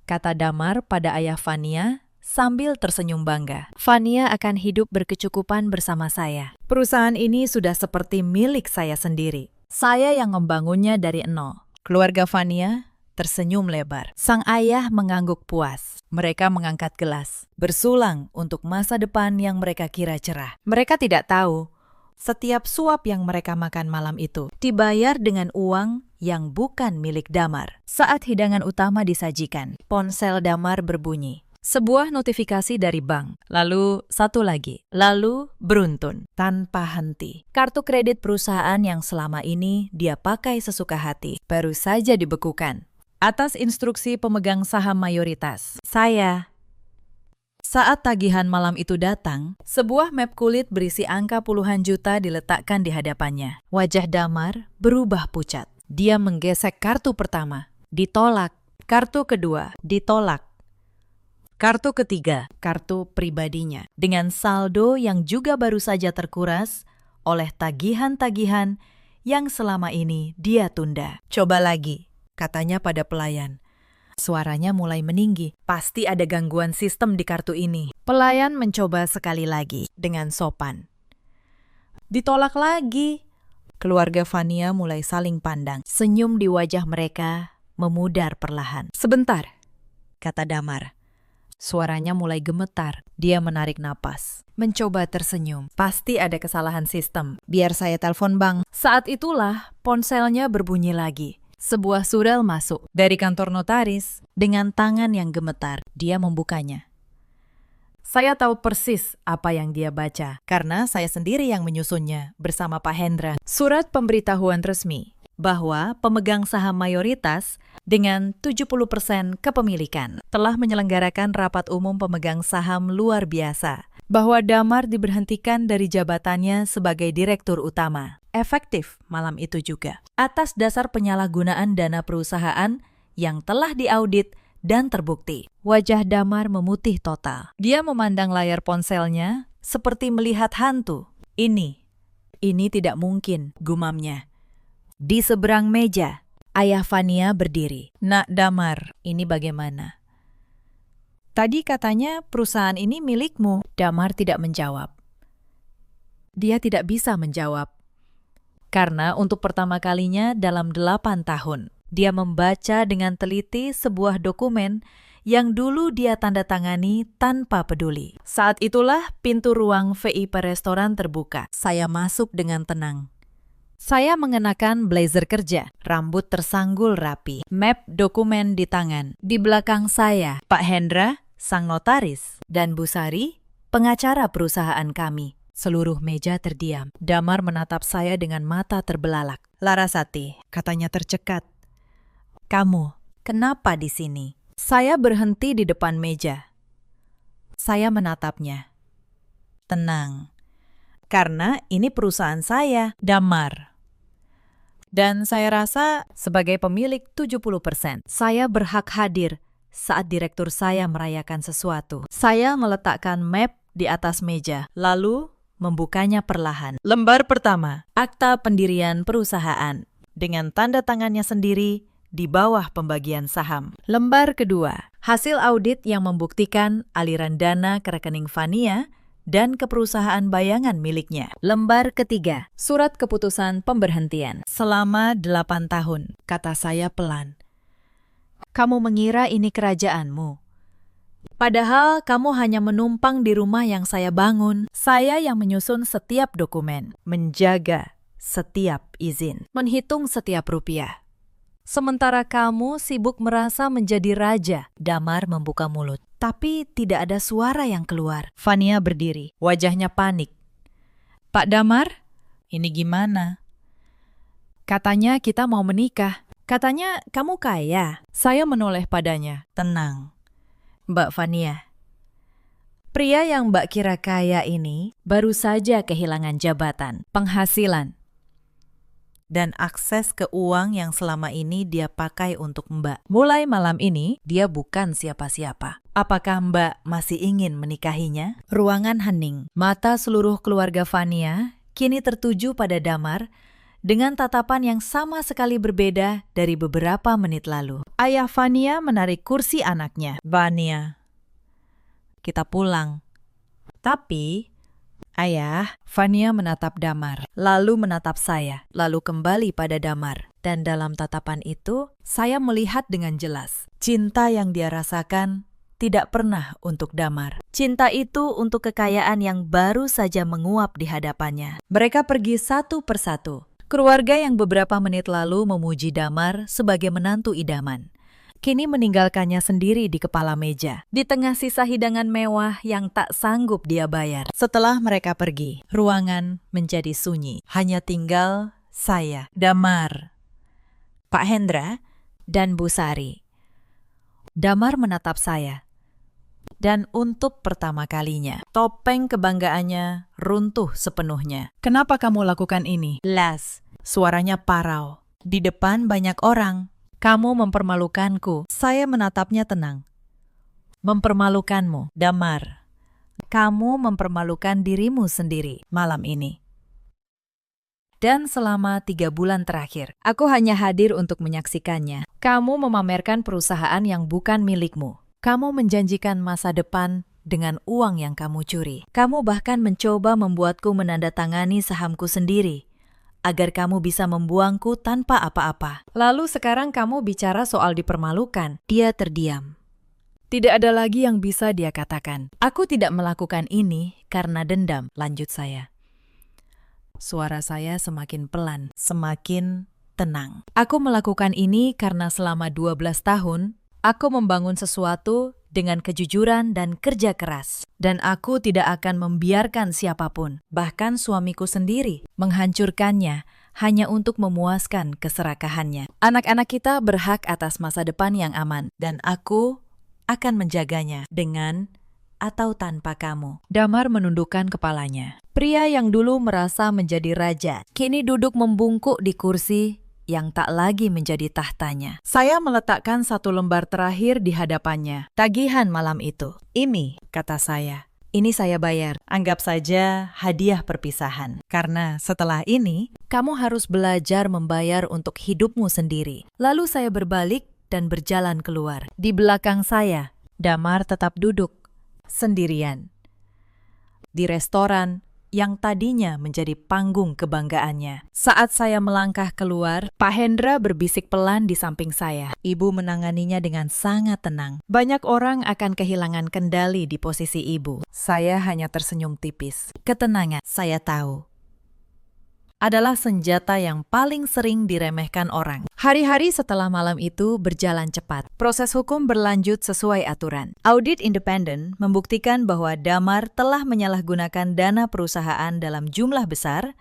kata Damar pada ayah Fania sambil tersenyum bangga. Fania akan hidup berkecukupan bersama saya. Perusahaan ini sudah seperti milik saya sendiri. Saya yang membangunnya dari nol. Keluarga Fania tersenyum lebar. Sang ayah mengangguk puas. Mereka mengangkat gelas, bersulang untuk masa depan yang mereka kira cerah. Mereka tidak tahu, setiap suap yang mereka makan malam itu dibayar dengan uang yang bukan milik Damar. Saat hidangan utama disajikan, ponsel Damar berbunyi. Sebuah notifikasi dari bank, lalu satu lagi, lalu beruntun, tanpa henti. Kartu kredit perusahaan yang selama ini dia pakai sesuka hati, baru saja dibekukan. Atas instruksi pemegang saham mayoritas, saya. Saat tagihan malam itu datang, sebuah map kulit berisi angka puluhan juta diletakkan di hadapannya. Wajah Damar berubah pucat. Dia menggesek kartu pertama, ditolak. Kartu kedua, ditolak. Kartu ketiga, kartu pribadinya. Dengan saldo yang juga baru saja terkuras oleh tagihan-tagihan yang selama ini dia tunda. Coba lagi, katanya pada pelayan. Suaranya mulai meninggi. Pasti ada gangguan sistem di kartu ini. Pelayan mencoba sekali lagi dengan sopan. Ditolak lagi. Keluarga Fania mulai saling pandang. Senyum di wajah mereka memudar perlahan. Sebentar, kata Damar. Suaranya mulai gemetar. Dia menarik napas, mencoba tersenyum. Pasti ada kesalahan sistem. Biar saya telepon bank. Saat itulah ponselnya berbunyi lagi. Sebuah surel masuk dari kantor notaris. Dengan tangan yang gemetar, dia membukanya. Saya tahu persis apa yang dia baca, karena saya sendiri yang menyusunnya bersama Pak Hendra. Surat pemberitahuan resmi bahwa pemegang saham mayoritas dengan 70% kepemilikan telah menyelenggarakan rapat umum pemegang saham luar biasa, bahwa Damar diberhentikan dari jabatannya sebagai direktur utama, efektif malam itu juga, atas dasar penyalahgunaan dana perusahaan yang telah diaudit dan terbukti. Wajah Damar memutih total. Dia memandang layar ponselnya seperti melihat hantu. Ini tidak mungkin, gumamnya. Di seberang meja, ayah Fania berdiri. Nak Damar, ini bagaimana? Tadi katanya perusahaan ini milikmu. Damar tidak menjawab. Dia tidak bisa menjawab. Karena untuk pertama kalinya dalam 8 tahun, dia membaca dengan teliti sebuah dokumen yang dulu dia tanda tangani tanpa peduli. Saat itulah pintu ruang VIP restoran terbuka. Saya masuk dengan tenang. Saya mengenakan blazer kerja, rambut tersanggul rapi, map dokumen di tangan. Di belakang saya, Pak Hendra, sang notaris, dan Bu Sari, pengacara perusahaan kami. Seluruh meja terdiam. Damar menatap saya dengan mata terbelalak. Larasati, katanya tercekat. Kamu, kenapa di sini? Saya berhenti di depan meja. Saya menatapnya. Tenang. Karena ini perusahaan saya, Damar. Dan saya rasa sebagai pemilik 70%, saya berhak hadir saat direktur saya merayakan sesuatu. Saya meletakkan map di atas meja, lalu membukanya perlahan. Lembar pertama, akta pendirian perusahaan, dengan tanda tangannya sendiri di bawah pembagian saham. Lembar kedua, hasil audit yang membuktikan aliran dana ke rekening Fania dan ke perusahaan bayangan miliknya. Lembar ketiga, surat keputusan pemberhentian. Selama 8 tahun, kata saya pelan. Kamu mengira ini kerajaanmu. Padahal kamu hanya menumpang di rumah yang saya bangun. Saya yang menyusun setiap dokumen, menjaga setiap izin, menghitung setiap rupiah. Sementara kamu sibuk merasa menjadi raja. Damar membuka mulut, tapi tidak ada suara yang keluar. Fania berdiri, wajahnya panik. Pak Damar, ini gimana? Katanya kita mau menikah. Katanya kamu kaya. Saya menoleh padanya. Tenang, Mbak Fania. Pria yang Mbak kira kaya ini baru saja kehilangan jabatan, penghasilan, dan akses ke uang yang selama ini dia pakai untuk Mbak. Mulai malam ini, dia bukan siapa-siapa. Apakah Mbak masih ingin menikahinya? Ruangan hening. Mata seluruh keluarga Fania kini tertuju pada Damar dengan tatapan yang sama sekali berbeda dari beberapa menit lalu. Ayah Fania menarik kursi anaknya. Fania, kita pulang. Tapi Ayah, Fania menatap Damar, lalu menatap saya, lalu kembali pada Damar. Dan dalam tatapan itu, saya melihat dengan jelas. Cinta yang dia rasakan tidak pernah untuk Damar. Cinta itu untuk kekayaan yang baru saja menguap di hadapannya. Mereka pergi satu persatu. Keluarga yang beberapa menit lalu memuji Damar sebagai menantu idaman, kini meninggalkannya sendiri di kepala meja, di tengah sisa hidangan mewah yang tak sanggup dia bayar. Setelah mereka pergi, ruangan menjadi sunyi. Hanya tinggal saya, Damar, Pak Hendra, dan Bu Sari. Damar menatap saya. Dan untuk pertama kalinya, topeng kebanggaannya runtuh sepenuhnya. Kenapa kamu lakukan ini? Las, suaranya parau. Di depan banyak orang. Kamu mempermalukanku. Saya menatapnya tenang. Mempermalukanmu, Damar. Kamu mempermalukan dirimu sendiri malam ini. Dan selama 3 bulan terakhir, aku hanya hadir untuk menyaksikannya. Kamu memamerkan perusahaan yang bukan milikmu. Kamu menjanjikan masa depan dengan uang yang kamu curi. Kamu bahkan mencoba membuatku menandatangani sahamku sendiri, agar kamu bisa membuangku tanpa apa-apa. Lalu sekarang kamu bicara soal dipermalukan. Dia terdiam. Tidak ada lagi yang bisa dia katakan. Aku tidak melakukan ini karena dendam, lanjut saya. Suara saya semakin pelan, semakin tenang. Aku melakukan ini karena selama 12 tahun, aku membangun sesuatu dengan kejujuran dan kerja keras. Dan aku tidak akan membiarkan siapapun, bahkan suamiku sendiri, menghancurkannya hanya untuk memuaskan keserakahannya. Anak-anak kita berhak atas masa depan yang aman, dan aku akan menjaganya dengan atau tanpa kamu. Damar menundukkan kepalanya. Pria yang dulu merasa menjadi raja, kini duduk membungkuk di kursi yang tak lagi menjadi tahtanya. Saya meletakkan satu lembar terakhir di hadapannya. Tagihan malam itu. Ini, kata saya. Ini saya bayar. Anggap saja hadiah perpisahan. Karena setelah ini, kamu harus belajar membayar untuk hidupmu sendiri. Lalu saya berbalik dan berjalan keluar. Di belakang saya, Damar tetap duduk sendirian di restoran yang tadinya menjadi panggung kebanggaannya. Saat saya melangkah keluar, Pak Hendra berbisik pelan di samping saya. Ibu menanganinya dengan sangat tenang. Banyak orang akan kehilangan kendali di posisi ibu. Saya hanya tersenyum tipis. Ketenangan, saya tahu, adalah senjata yang paling sering diremehkan orang. Hari-hari setelah malam itu berjalan cepat. Proses hukum berlanjut sesuai aturan. Audit independen membuktikan bahwa Damar telah menyalahgunakan dana perusahaan dalam jumlah besar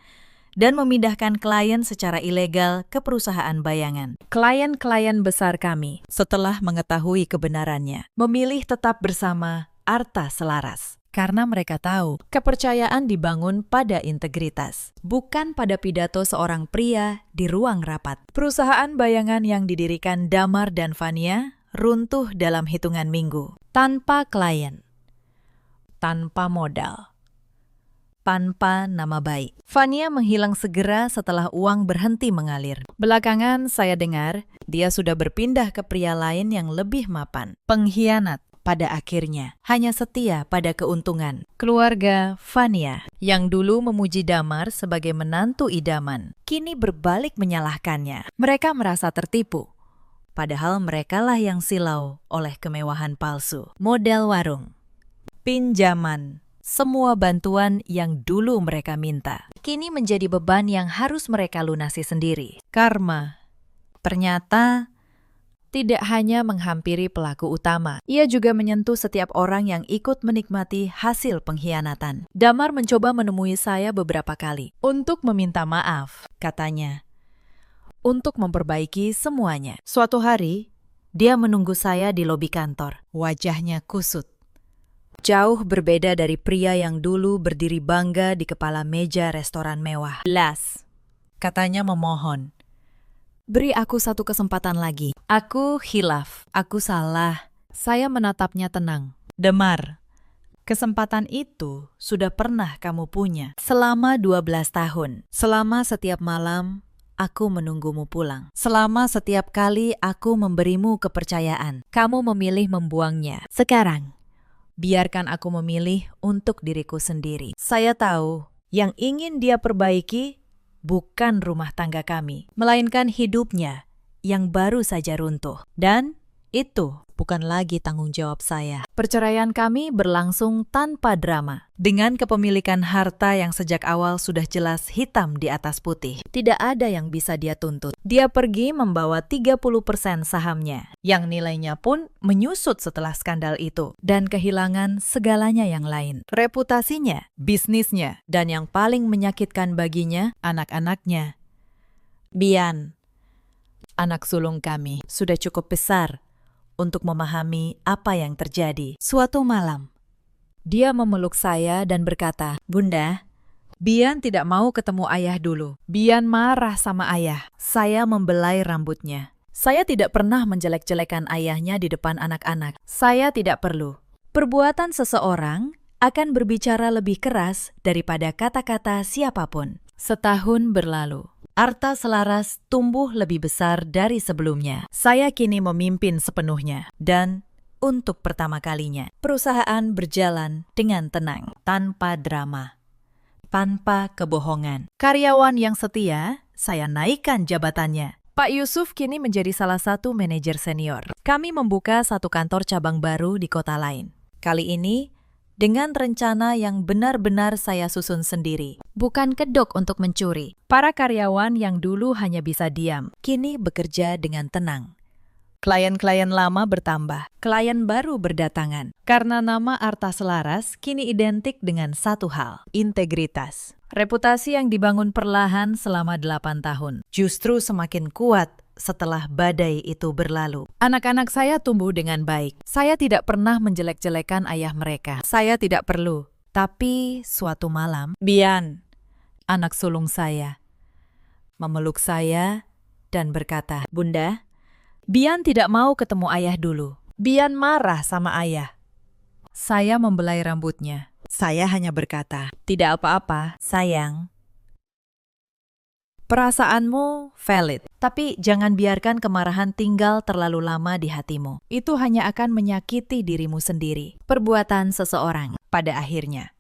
dan memindahkan klien secara ilegal ke perusahaan bayangan. Klien-klien besar kami, setelah mengetahui kebenarannya, memilih tetap bersama Arta Selaras. Karena mereka tahu kepercayaan dibangun pada integritas, bukan pada pidato seorang pria di ruang rapat. Perusahaan bayangan yang didirikan Damar dan Fania runtuh dalam hitungan minggu, tanpa klien, tanpa modal, tanpa nama baik. Fania menghilang segera setelah uang berhenti mengalir. Belakangan saya dengar dia sudah berpindah ke pria lain yang lebih mapan, pengkhianat. Pada akhirnya, hanya setia pada keuntungan. Keluarga Fania, yang dulu memuji Damar sebagai menantu idaman, kini berbalik menyalahkannya. Mereka merasa tertipu, padahal merekalah yang silau oleh kemewahan palsu. Modal warung, pinjaman, semua bantuan yang dulu mereka minta, kini menjadi beban yang harus mereka lunasi sendiri. Karma, ternyata tidak hanya menghampiri pelaku utama, ia juga menyentuh setiap orang yang ikut menikmati hasil pengkhianatan. Damar mencoba menemui saya beberapa kali untuk meminta maaf, katanya, untuk memperbaiki semuanya. Suatu hari, dia menunggu saya di lobi kantor. Wajahnya kusut, jauh berbeda dari pria yang dulu berdiri bangga di kepala meja restoran mewah. Las, katanya memohon, beri aku satu kesempatan lagi. Aku khilaf, aku salah. Saya menatapnya tenang. Damar, kesempatan itu sudah pernah kamu punya selama 12 tahun. Selama setiap malam, aku menunggumu pulang. Selama setiap kali aku memberimu kepercayaan, kamu memilih membuangnya. Sekarang, biarkan aku memilih untuk diriku sendiri. Saya tahu, yang ingin dia perbaiki bukan rumah tangga kami, melainkan hidupnya yang baru saja runtuh. Dan itu bukan lagi tanggung jawab saya. Perceraian kami berlangsung tanpa drama, dengan kepemilikan harta yang sejak awal sudah jelas hitam di atas putih. Tidak ada yang bisa dia tuntut. Dia pergi membawa 30% sahamnya, yang nilainya pun menyusut setelah skandal itu, dan kehilangan segalanya yang lain. Reputasinya, bisnisnya, dan yang paling menyakitkan baginya, anak-anaknya. Bian, anak sulung kami, sudah cukup besar untuk memahami apa yang terjadi. Suatu malam, dia memeluk saya dan berkata, "Bunda, Bian tidak mau ketemu ayah dulu. Bian marah sama ayah." Saya membelai rambutnya. Saya tidak pernah menjelek-jelekan ayahnya di depan anak-anak. Saya tidak perlu. Perbuatan seseorang akan berbicara lebih keras daripada kata-kata siapapun. Setahun berlalu. Arta Selaras tumbuh lebih besar dari sebelumnya. Saya kini memimpin sepenuhnya. Dan untuk pertama kalinya, perusahaan berjalan dengan tenang, tanpa drama, tanpa kebohongan. Karyawan yang setia, saya naikkan jabatannya. Pak Yusuf kini menjadi salah satu manajer senior. Kami membuka satu kantor cabang baru di kota lain. Kali ini, dengan rencana yang benar-benar saya susun sendiri. Bukan kedok untuk mencuri. Para karyawan yang dulu hanya bisa diam, kini bekerja dengan tenang. Klien-klien lama bertambah, klien baru berdatangan. Karena nama Arta Selaras kini identik dengan satu hal, integritas. Reputasi yang dibangun perlahan selama 8 tahun, justru semakin kuat setelah badai itu berlalu. Anak-anak saya tumbuh dengan baik. Saya tidak pernah menjelek-jelekan ayah mereka. Saya tidak perlu. Tapi suatu malam, Bian, anak sulung saya, memeluk saya dan berkata, "Bunda, Bian tidak mau ketemu ayah dulu. Bian marah sama ayah." Saya membelai rambutnya. Saya hanya berkata, "Tidak apa-apa, sayang. Perasaanmu valid, tapi jangan biarkan kemarahan tinggal terlalu lama di hatimu. Itu hanya akan menyakiti dirimu sendiri." Perbuatan seseorang pada akhirnya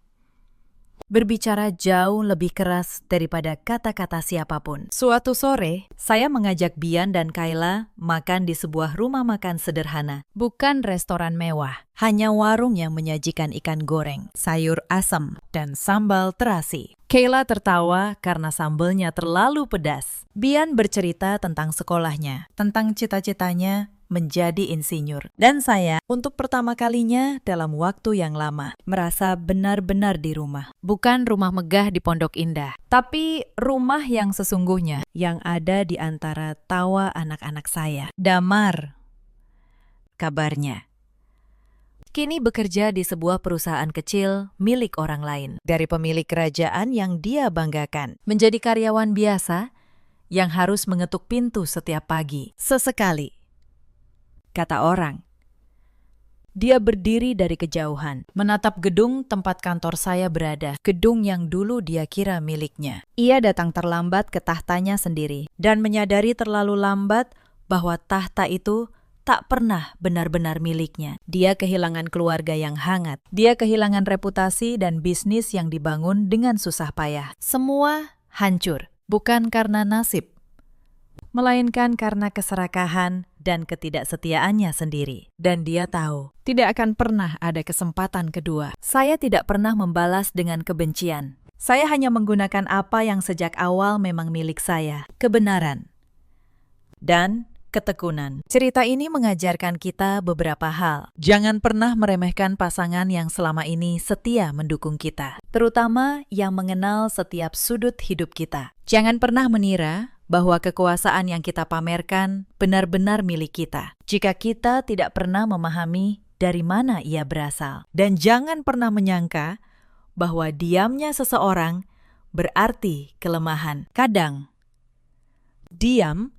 berbicara jauh lebih keras daripada kata-kata siapapun. Suatu sore, saya mengajak Bian dan Kayla makan di sebuah rumah makan sederhana. Bukan restoran mewah, hanya warung yang menyajikan ikan goreng, sayur asam, dan sambal terasi. Kayla tertawa karena sambalnya terlalu pedas. Bian bercerita tentang sekolahnya, tentang cita-citanya menjadi insinyur. Dan saya, untuk pertama kalinya dalam waktu yang lama, merasa benar-benar di rumah. Bukan rumah megah di Pondok Indah, tapi rumah yang sesungguhnya, yang ada di antara tawa anak-anak saya. Damar, kabarnya, kini bekerja di sebuah perusahaan kecil milik orang lain. Dari pemilik kerajaan yang dia banggakan, menjadi karyawan biasa yang harus mengetuk pintu setiap pagi. Sesekali, kata orang, dia berdiri dari kejauhan, menatap gedung tempat kantor saya berada, gedung yang dulu dia kira miliknya. Ia datang terlambat ke tahtanya sendiri, dan menyadari terlalu lambat bahwa tahta itu tak pernah benar-benar miliknya. Dia kehilangan keluarga yang hangat. Dia kehilangan reputasi dan bisnis yang dibangun dengan susah payah. Semua hancur, bukan karena nasib, melainkan karena keserakahan dan ketidaksetiaannya sendiri. Dan dia tahu, tidak akan pernah ada kesempatan kedua. Saya tidak pernah membalas dengan kebencian. Saya hanya menggunakan apa yang sejak awal memang milik saya, kebenaran dan ketekunan. Cerita ini mengajarkan kita beberapa hal. Jangan pernah meremehkan pasangan yang selama ini setia mendukung kita, terutama yang mengenal setiap sudut hidup kita. Jangan pernah menira bahwa kekuasaan yang kita pamerkan benar-benar milik kita, jika kita tidak pernah memahami dari mana ia berasal. Dan jangan pernah menyangka bahwa diamnya seseorang berarti kelemahan. Kadang, diam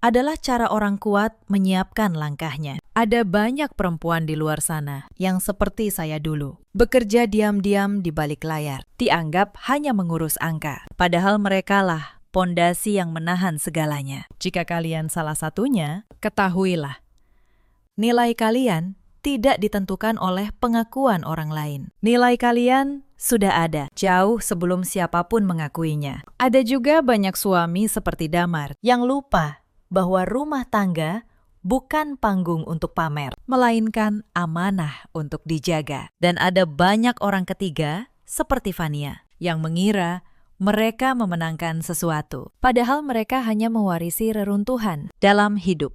adalah cara orang kuat menyiapkan langkahnya. Ada banyak perempuan di luar sana yang seperti saya dulu, bekerja diam-diam di balik layar, dianggap hanya mengurus angka, padahal merekalah pondasi yang menahan segalanya. Jika kalian salah satunya, ketahuilah, nilai kalian tidak ditentukan oleh pengakuan orang lain. Nilai kalian sudah ada jauh sebelum siapapun mengakuinya. Ada juga banyak suami seperti Damar yang lupa bahwa rumah tangga bukan panggung untuk pamer, melainkan amanah untuk dijaga. Dan ada banyak orang ketiga seperti Fania yang mengira mereka memenangkan sesuatu, padahal mereka hanya mewarisi reruntuhan dalam hidup.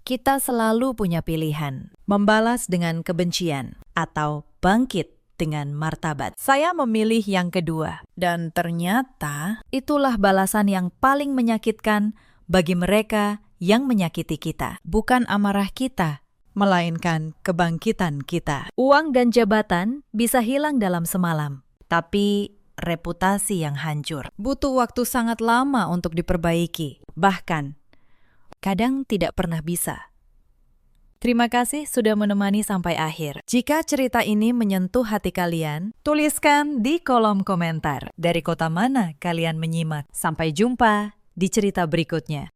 Kita selalu punya pilihan, membalas dengan kebencian atau bangkit dengan martabat. Saya memilih yang kedua, dan ternyata itulah balasan yang paling menyakitkan bagi mereka yang menyakiti kita. Bukan amarah kita, melainkan kebangkitan kita. Uang dan jabatan bisa hilang dalam semalam, tapi reputasi yang hancur butuh waktu sangat lama untuk diperbaiki. Bahkan, kadang tidak pernah bisa. Terima kasih sudah menemani sampai akhir. Jika cerita ini menyentuh hati kalian, tuliskan di kolom komentar dari kota mana kalian menyimak. Sampai jumpa di cerita berikutnya.